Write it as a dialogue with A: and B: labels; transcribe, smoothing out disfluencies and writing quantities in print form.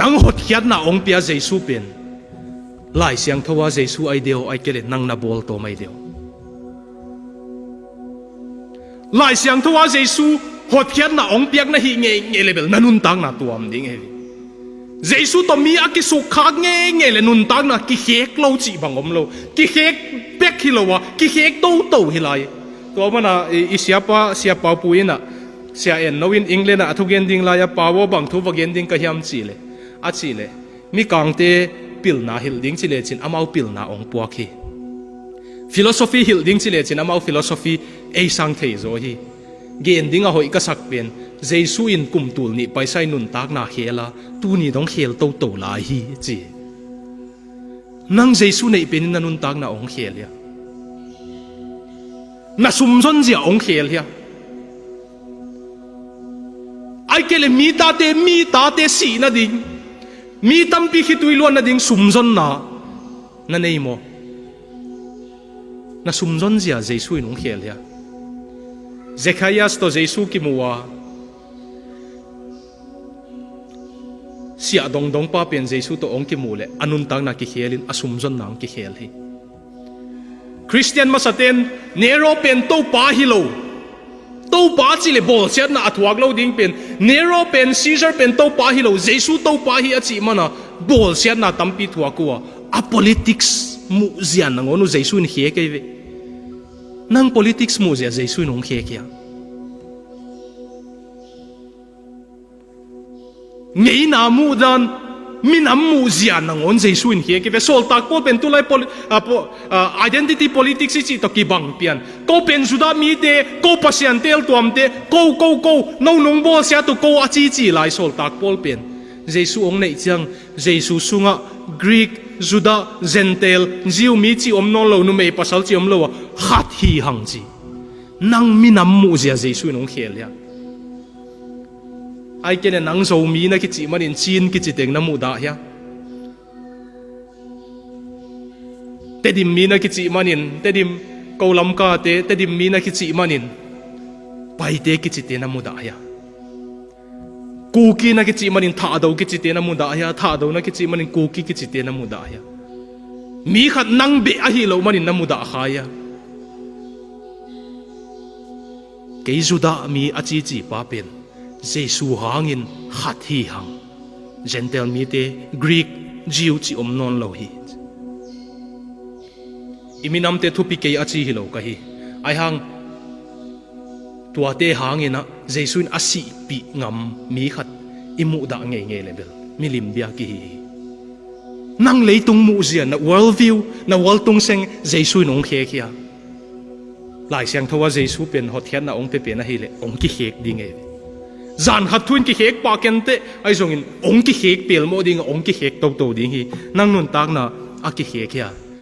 A: nang hot hiat na ong pia Jesu pen lai siang thowa Jesu ai deo ai kele nang na bol to mai deo lai siang thowa Jesu hot hiat na ong piak na hi nge level nanun tang na tuam ding he Jesu to mi akisu khak nge le nun tang na ki hek lo chi bangom lo ki hek pek hi lo wa ki hek to hi lai to mana siapa puina sia en noin England a thugen ding la ya pawo bang thu wagen ding ka hiam chi le a chi le mi kang te pil na hil ding chi le chin amau pil na ong puak hi philosophy hil ding chi le chin amau philosophy ei sang thei zo hi gen ding a hoi ka sak pen Jesu in kum tul ni paisai nun tak na hela tu ni dong hel to la hi chi nang Jesu nei pen na nun tak na ong hel ya na sumzon zia ong hel ya ai kele mi ta te si na ding mi tampi hitui luan na ding sumzon na nei mo na sumzon zia Jesu in ong hel ya Zacchaeus to Jesu ki muwa sia dong pa pen Jesu to ong ki mule anun tang na ki helin asumzon nang ki hel hi Christian masaten Nero pen to pa hilo to pa chile bol siat na athuak lo ding pen Nero pen Caesar pen to pa hilo Jesu to pa hi achi mana bol siat na tampi thuakua a politics mu zian ngonu Jesu in he ke ve nang politics mu zia Jesu in ong he kya ngei na mu dan minam mu zian ngon Jesu in he ke ve sol tak pol pen tulai identity politics chi to ki bang pian ko pen suda mi te ko pasian tel tuam te ko no nong bol sia to ko achi lai sol tak pol pen Jesu ong nei chang Jesu sunga Greek Juda Gentile jiu mi chi om non lo nu mei pasal chi om lo khat hi hang chi nang minam mu zia Jesu in ong hel ya ai kene nang zo mi na ki chi manin chin ki chi teng na mu da ya tedim mi na ki chi manin tedim kolam ka tedim mi na ki chi manin pai te ki chi te na mu da ya kuki na ki chi manin tha do ki chi te na mu da ya tha do na ki chi manin kuki ki chi te na mu da ya mi khat nang be a hi lo manin na mu da kha ya ke juda mi achi chi pa pen Jesu hangin khat hi hang Gentile mi te Greek Jew chi om non lo hi iminam te thupi ke achi hi lo ka hi ai hang tua te hangina Jesu in asi pi ngam mi khat imu da nge level milim bia ki hi nang leitung mu zia na world view na world tung seng Jesu in ong khe khia lai siang thowa Jesu pen hot hian na ong te pen a hi le ong ki hek ding e zan khat thuin ki hek pa ken te ai zong in ong ki hek pel mo ding ong ki hek to ding hi nang nun tak na a ki hek ya